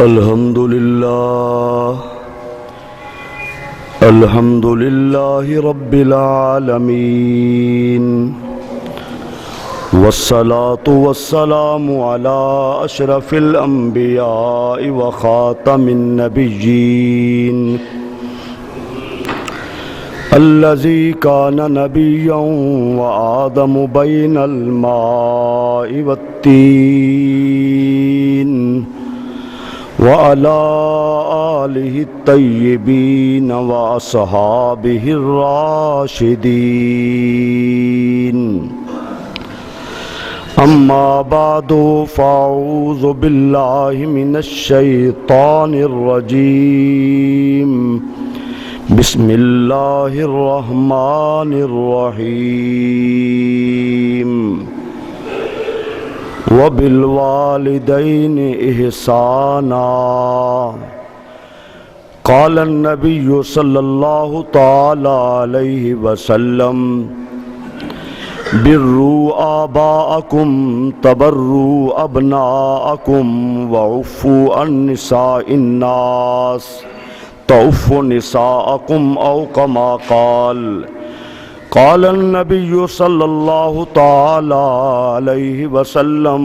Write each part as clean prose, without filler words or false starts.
الحمد لله رب العالمين، والصلاة والسلام على أشرف الأنبياء وخاتم النبيين الذي كان نبيا وآدم بين الماء والتين، وعلى آله الطيبين وأصحابه الراشدين. أما بعد، فأعوذ بالله من الشيطان الرجيم. بسم الله الرحمن الرحيم. وبالوالدين إحسانا. قال النبي صلى الله تعالى عليه وسلم: بروا آباءكم تبروا أبناءكم، وعفوا عن نساء الناس تعفوا نساءكم، أو كما قال. قال النبي صلى الله تعالى عليه وسلم: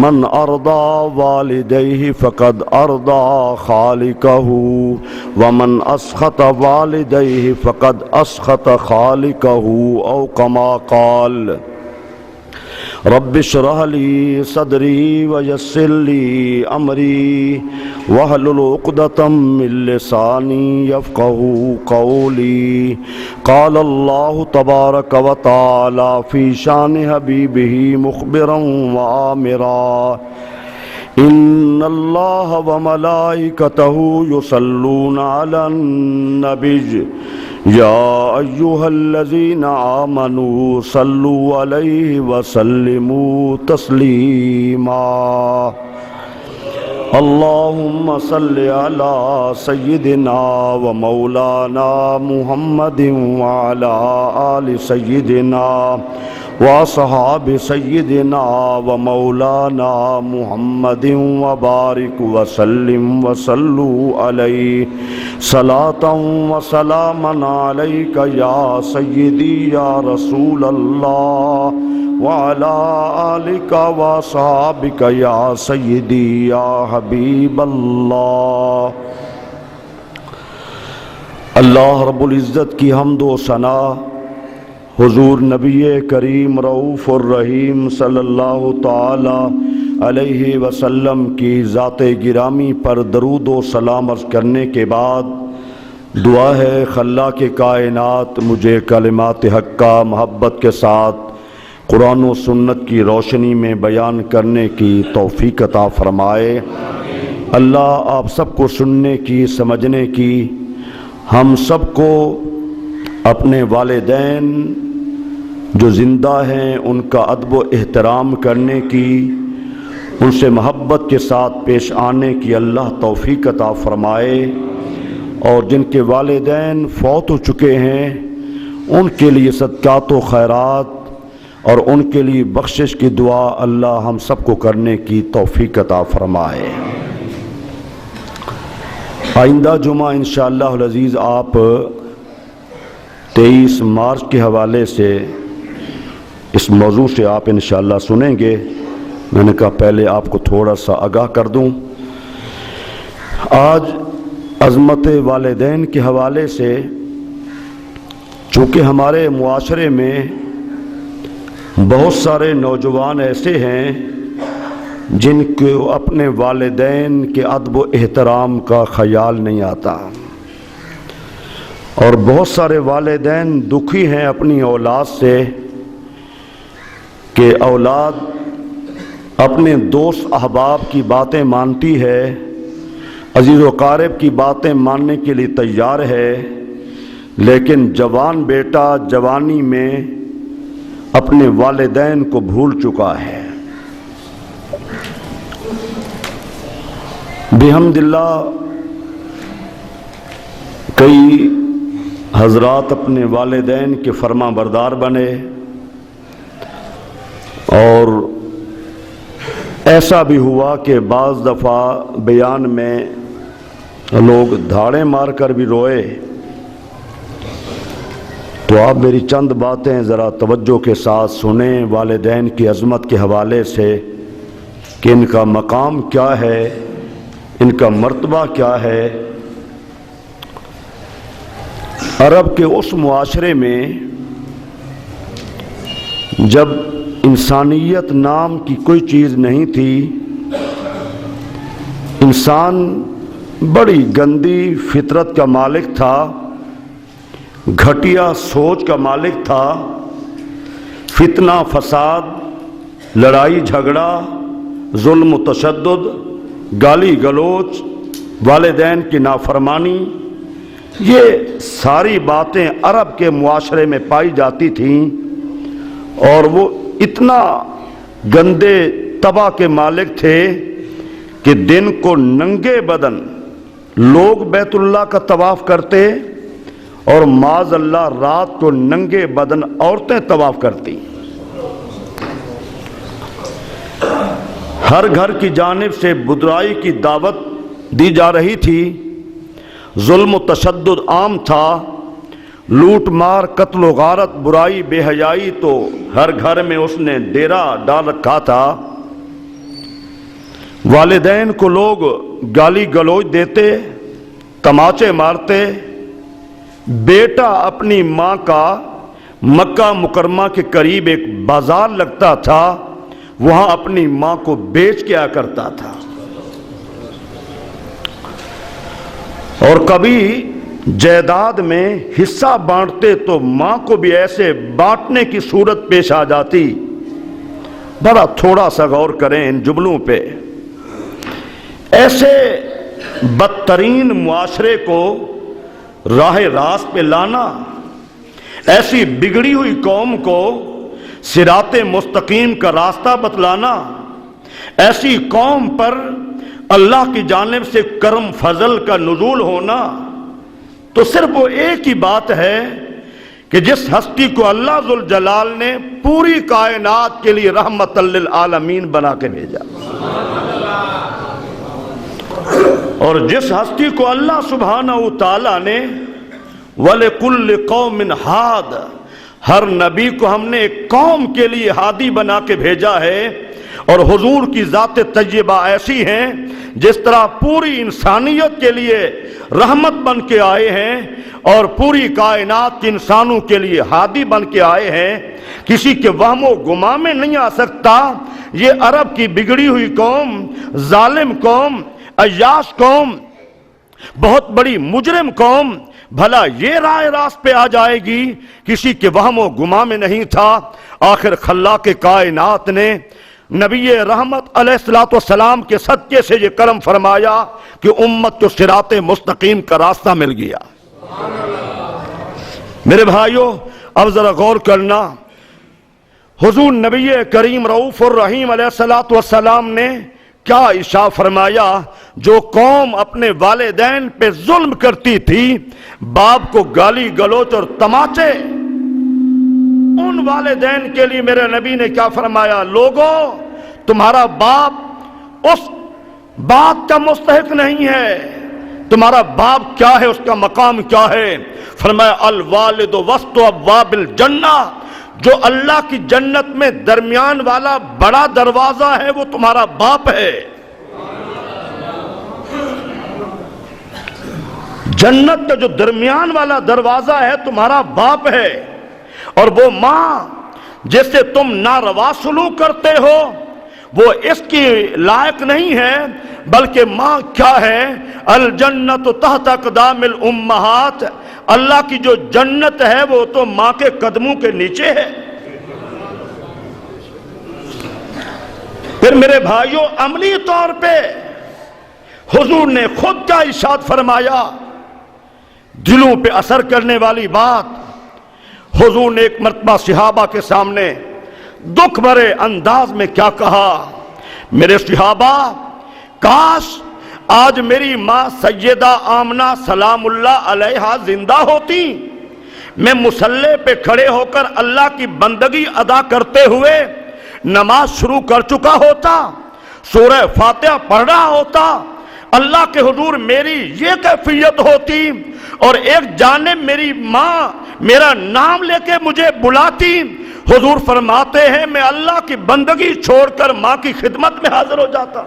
من أرضى والديه فقد أرضى خالقه، ومن أسخط والديه فقد أسخط خالقه، أو كما قال. رب اشرح لي صدري ويسر لي أمري واحلل عقدة من لساني يفقهوا قولي. قال الله تبارك وتعالى في شان حبيبه مخبرا وآمرا: إن الله وملائكته يصلون على النبي يا أيها الذين آمنوا صلوا عليه وسلموا تسليما. اللهم صل على سيدنا ومولانا محمد وعلى آل سيدنا وأصحاب سيدنا ومولانا محمد وبارك وسلم وصلوا عليه صلاة وسلاما عليك يا سيدي يا رسول الله، وعلى آلك وصحابك يا سيدي يا حبيب الله. اللہ رب العزت کی حمد و ثنا حضور نبی کریم رؤوف الرحیم صلی اللہ تعالی علیہ وسلم کی ذات گرامی پر درود و سلام عرض کرنے کے بعد دعا ہے خلاق کائنات مجھے کلمات حق کا محبت کے ساتھ قرآن و سنت کی روشنی میں بیان کرنے کی توفیق عطا فرمائے. اللہ آپ سب کو سننے کی، سمجھنے کی، ہم سب کو اپنے والدین جو زندہ ہیں ان کا ادب و احترام کرنے کی، ان سے محبت کے ساتھ پیش آنے کی اللہ توفیق عطا فرمائے، اور جن کے والدین فوت ہو چکے ہیں ان کے لیے صدقات و خیرات اور ان کے لیے بخشش کی دعا اللہ ہم سب کو کرنے کی توفیق عطا فرمائے. آئندہ جمعہ انشاءاللہ العزیز آپ 23 مارچ کے حوالے سے اس موضوع سے آپ انشاءاللہ سنیں گے. میں نے کہا پہلے آپ کو تھوڑا سا آگاہ کر دوں. آج عظمت والدین کے حوالے سے چونکہ ہمارے معاشرے میں بہت سارے نوجوان ایسے ہیں جن کو اپنے والدین کے ادب و احترام کا خیال نہیں آتا، اور بہت سارے والدین دکھی ہیں اپنی اولاد سے کہ اولاد اپنے دوست احباب کی باتیں مانتی ہے، عزیز و اقارب کی باتیں ماننے کے لیے تیار ہے، لیکن جوان بیٹا جوانی میں اپنے والدین کو بھول چکا ہے. بحمد اللہ کئی حضرات اپنے والدین کے فرما بردار بنے اور ایسا بھی ہوا کہ بعض دفعہ بیان میں لوگ دھاڑیں مار کر بھی روئے، تو آپ میری چند باتیں ذرا توجہ کے ساتھ سنیں والدین کی عظمت کے حوالے سے کہ ان کا مقام کیا ہے، ان کا مرتبہ کیا ہے۔ عرب کے اس معاشرے میں جب انسانیت نام کی کوئی چیز نہیں تھی، انسان بڑی گندی فطرت کا مالک تھا، گھٹیا سوچ کا مالک تھا، فتنہ فساد، لڑائی جھگڑا، ظلم و تشدد، گالی گلوچ، والدین کی نافرمانی، یہ ساری باتیں عرب کے معاشرے میں پائی جاتی تھیں، اور وہ اتنا گندے طبع کے مالک تھے کہ دن کو ننگے بدن لوگ بیت اللہ کا طواف کرتے اور معاذ اللہ رات کو ننگے بدن عورتیں طواف کرتی۔ ہر گھر کی جانب سے برائی کی دعوت دی جا رہی تھی، ظلم و تشدد عام تھا، لوٹ مار، قتل و غارت، برائی، بے حیائی تو ہر گھر میں اس نے ڈیرا ڈال رکھا تھا۔ والدین کو لوگ گالی گلوچ دیتے، تماچے مارتے۔ بیٹا اپنی ماں کا مکہ مکرمہ کے قریب ایک بازار لگتا تھا، وہاں اپنی ماں کو بیچ کے آیا کرتا تھا، اور کبھی جائیداد میں حصہ بانٹتے تو ماں کو بھی ایسے بانٹنے کی صورت پیش آ جاتی۔ بڑا تھوڑا سا غور کریں ان جملوں پہ۔ ایسے بدترین معاشرے کو راہ راست پہ لانا، ایسی بگڑی ہوئی قوم کو صراط مستقیم کا راستہ بتلانا، ایسی قوم پر اللہ کی جانب سے کرم فضل کا نزول ہونا، تو صرف وہ ایک ہی بات ہے کہ جس ہستی کو اللہ ذوالجلال نے پوری کائنات کے لیے رحمت للعالمین بنا کے بھیجا، اور جس ہستی کو اللہ سبحانہ وتعالی نے وَلِكُلِّ قَوْمٍ ہاد، ہر نبی کو ہم نے ایک قوم کے لیے ہادی بنا کے بھیجا ہے، اور حضور کی ذات طیبہ ایسی ہیں جس طرح پوری انسانیت کے لیے رحمت بن کے آئے ہیں اور پوری کائنات کے انسانوں کے لیے ہادی بن کے آئے ہیں۔ کسی کے وہم و گماں میں نہیں آ سکتا یہ عرب کی بگڑی ہوئی قوم، ظالم قوم، عیاش قوم، بہت بڑی مجرم قوم بھلا یہ راہ راست پہ آ جائے گی، کسی کے وہم و گماں میں نہیں تھا۔ آخر خلاق کائنات نے نبی رحمت علیہ السلام کے صدقے سے یہ کرم فرمایا کہ امت کو صراط مستقیم کا راستہ مل گیا۔ میرے بھائیوں، اب ذرا غور کرنا، حضور نبی کریم رؤوف الرحیم علیہ السلام نے کیا ارشاد فرمایا؟ جو قوم اپنے والدین پہ ظلم کرتی تھی، باپ کو گالی گلوچ اور تماچے، ان والدین کے لیے میرے نبی نے کیا فرمایا؟ لوگوں، تمہارا باپ اس بات کا مستحق نہیں ہے۔ تمہارا باپ کیا ہے، اس کا مقام کیا ہے؟ فرمایا الوالد وسط ابواب الجنہ، جو اللہ کی جنت میں درمیان والا بڑا دروازہ ہے وہ تمہارا باپ ہے۔ جنت کا جو درمیان والا دروازہ ہے تمہارا باپ ہے، اور وہ ماں جس سے تم ناروا سلوک کرتے ہو وہ اس کی لائق نہیں ہے، بلکہ ماں کیا ہے؟ الجنت تحت اقدام الامہات، اللہ کی جو جنت ہے وہ تو ماں کے قدموں کے نیچے ہے۔ پھر میرے بھائیوں، عملی طور پہ حضور نے خود کا ارشاد فرمایا، دلوں پہ اثر کرنے والی بات۔ حضور نے ایک مرتبہ صحابہ کے سامنے دکھ بھرے انداز میں کیا کہا؟ میرے صحابہ، کاش آج میری ماں سیدہ آمنہ سلام اللہ علیہا زندہ ہوتی، میں مصلی پہ کھڑے ہو کر اللہ کی بندگی ادا کرتے ہوئے نماز شروع کر چکا ہوتا، سورہ فاتحہ پڑھ رہا ہوتا، اللہ کے حضور میری یہ کیفیت ہوتی، اور ایک جانب میری ماں میرا نام لے کے مجھے بلاتی، حضور فرماتے ہیں میں اللہ کی بندگی چھوڑ کر ماں کی خدمت میں حاضر ہو جاتا۔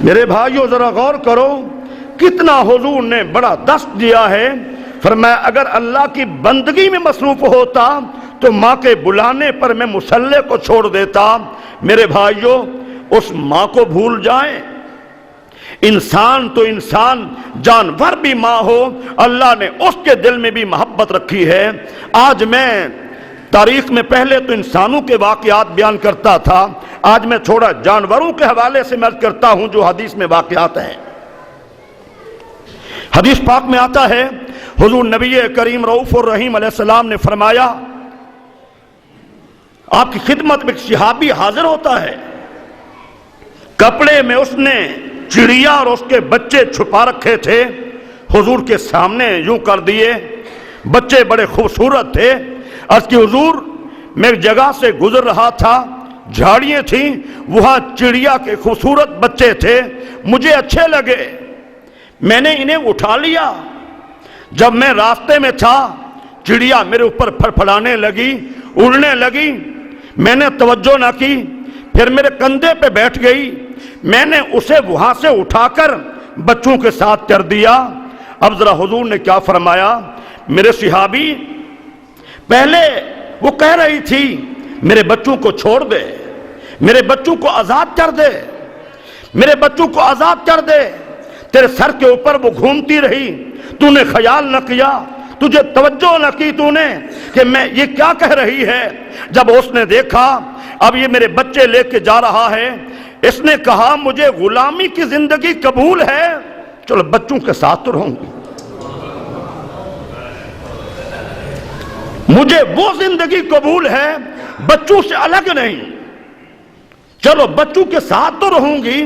میرے بھائیو ذرا غور کرو کتنا حضور نے بڑا دست دیا ہے۔ فرمایا اگر اللہ کی بندگی میں مصروف ہوتا تو ماں کے بلانے پر میں مصلی کو چھوڑ دیتا۔ میرے بھائیو اس ماں کو بھول جائیں، انسان تو انسان، جانور بھی ماں ہو، اللہ نے اس کے دل میں بھی محبت رکھی ہے۔ آج میں تاریخ میں پہلے تو انسانوں کے واقعات بیان کرتا تھا، آج میں تھوڑا جانوروں کے حوالے سے عرض کرتا ہوں جو حدیث میں واقعات ہیں۔ حدیث پاک میں آتا ہے حضور نبی کریم رؤوف الرحیم علیہ السلام نے فرمایا آپ کی خدمت میں ایک صحابی حاضر ہوتا ہے، کپڑے میں اس نے چڑیا اور اس کے بچے چھپا رکھے تھے، حضور کے سامنے یوں کر دیے، بچے بڑے خوبصورت تھے۔ عرض کی حضور میں ایک جگہ سے گزر رہا تھا، جھاڑیاں تھیں، وہاں چڑیا کے خوبصورت بچے تھے، مجھے اچھے لگے، میں نے انہیں اٹھا لیا۔ جب میں راستے میں تھا چڑیا میرے اوپر پھڑپھڑانے لگی، اڑنے لگی، میں نے توجہ نہ کی، پھر میرے کندھے پہ بیٹھ گئی، میں نے اسے وہاں سے اٹھا کر بچوں کے ساتھ کر دیا۔ اب ذرا حضور نے کیا فرمایا، میرے صحابی پہلے وہ کہہ رہی تھی میرے بچوں کو چھوڑ دے، میرے بچوں کو آزاد کر دے، میرے بچوں کو آزاد کر دے، تیرے سر کے اوپر وہ گھومتی رہی، تو نے خیال نہ کیا، تجھے توجہ نہ کی تو نے کہ میں یہ کیا کہہ رہی ہے۔ جب اس نے دیکھا اب یہ میرے بچے لے کے جا رہا ہے، اس نے کہا مجھے غلامی کی زندگی قبول ہے، چلو بچوں کے ساتھ تو رہوں گی، مجھے وہ زندگی قبول ہے بچوں سے الگ نہیں، چلو بچوں کے ساتھ تو رہوں گی۔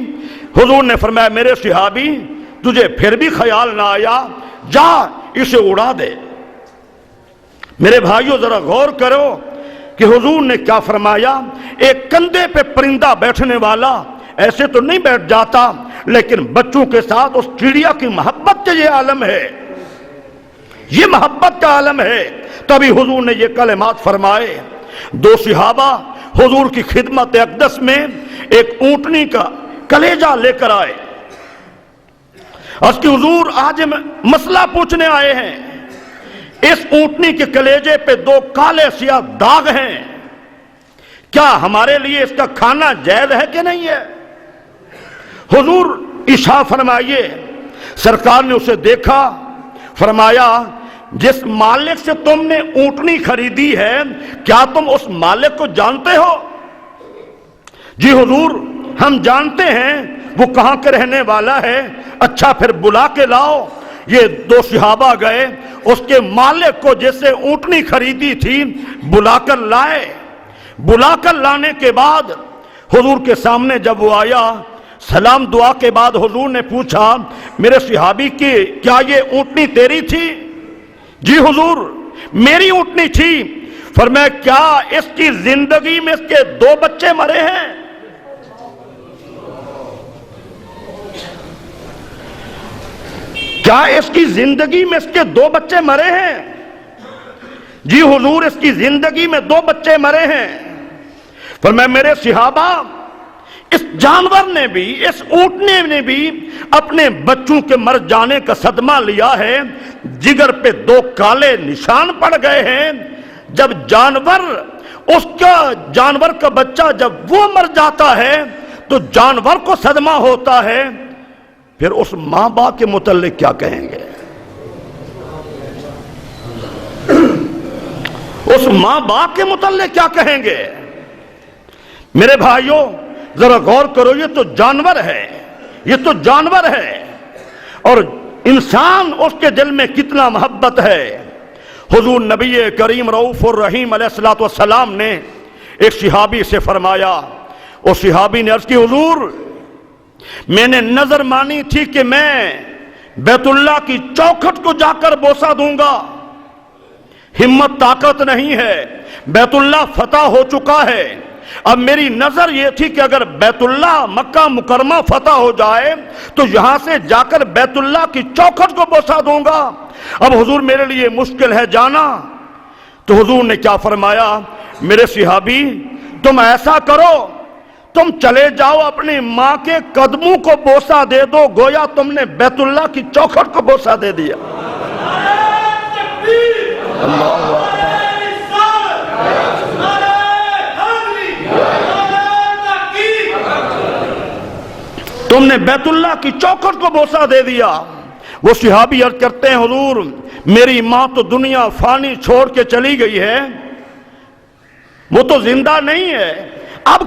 حضور نے فرمایا میرے صحابی تجھے پھر بھی خیال نہ آیا، جا اسے اڑا دے۔ میرے بھائیو ذرا غور کرو کہ حضور نے کیا فرمایا، ایک کندھے پہ پرندہ بیٹھنے والا ایسے تو نہیں بیٹھ جاتا، لیکن بچوں کے ساتھ اس چڑیا کی محبت کا یہ عالم ہے، یہ محبت کا عالم ہے۔ تبھی حضور نے یہ کلمات فرمائے۔ دو صحابہ حضور کی خدمت اقدس میں ایک اونٹنی کا کلیجہ لے کر آئے، اس کی حضور آج مسئلہ پوچھنے آئے ہیں، اس اونٹنی کے کلیجے پہ دو کالے سیاہ داغ ہیں، کیا ہمارے لیے اس کا کھانا جائز ہے کہ نہیں ہے؟ حضور اشارہ فرمائیے۔ سرکار نے اسے دیکھا، فرمایا جس مالک سے تم نے اونٹنی خریدی ہے کیا تم اس مالک کو جانتے ہو؟ جی حضور ہم جانتے ہیں، وہ کہاں کے رہنے والا ہے؟ اچھا پھر بلا کے لاؤ۔ یہ دو صحابہ گئے، اس کے مالک کو جس سے اونٹنی خریدی تھی بلا کر لائے۔ بلا کر لانے کے بعد حضور کے سامنے جب وہ آیا، سلام دعا کے بعد حضور نے پوچھا میرے صحابی کی کیا یہ اونٹنی تیری تھی؟ جی حضور میری اونٹنی تھی۔ فرمایا کیا اس کی زندگی میں اس کے دو بچے مرے ہیں؟ کیا اس کی زندگی میں اس کے دو بچے مرے ہیں؟ جی حضور اس کی زندگی میں دو بچے مرے ہیں۔ فرمایا میرے صحابہ اس جانور نے بھی، اس اونٹنے نے بھی اپنے بچوں کے مر جانے کا صدمہ لیا ہے، جگر پہ دو کالے نشان پڑ گئے ہیں۔ جب جانور کا بچہ جب وہ مر جاتا ہے تو جانور کو صدمہ ہوتا ہے، پھر اس ماں باپ کے متعلق کیا کہیں گے؟ اس ماں باپ کے متعلق کیا کہیں گے؟ میرے بھائیوں ذرا غور کرو، یہ تو جانور ہے، یہ تو جانور ہے، اور انسان اس کے دل میں کتنا محبت ہے۔ حضور نبی کریم رؤوف الرحیم علیہ السلام نے ایک صحابی سے فرمایا، اس صحابی نے عرض کی حضور میں نے نظر مانی تھی کہ میں بیت اللہ کی چوکھٹ کو جا کر بوسہ دوں گا۔ ہمت طاقت نہیں ہے، بیت اللہ فتح ہو چکا ہے۔ اب میری نظر یہ تھی کہ اگر بیت اللہ مکہ مکرمہ فتح ہو جائے تو یہاں سے جا کر بیت اللہ کی چوکھٹ کو بوسہ دوں گا۔ اب حضور میرے لیے مشکل ہے جانا، تو حضور نے کیا فرمایا؟ میرے صحابی تم ایسا کرو، تم چلے جاؤ اپنی ماں کے قدموں کو بوسہ دے دو، گویا تم نے بیت اللہ کی چوکھٹ کو بوسہ دے دیا۔ تم نے بیت اللہ کی چوکھٹ کو بوسہ دے دیا۔ وہ صحابی عرض کرتے ہیں حضور میری ماں تو دنیا فانی چھوڑ کے چلی گئی ہے، وہ تو زندہ نہیں ہے، اب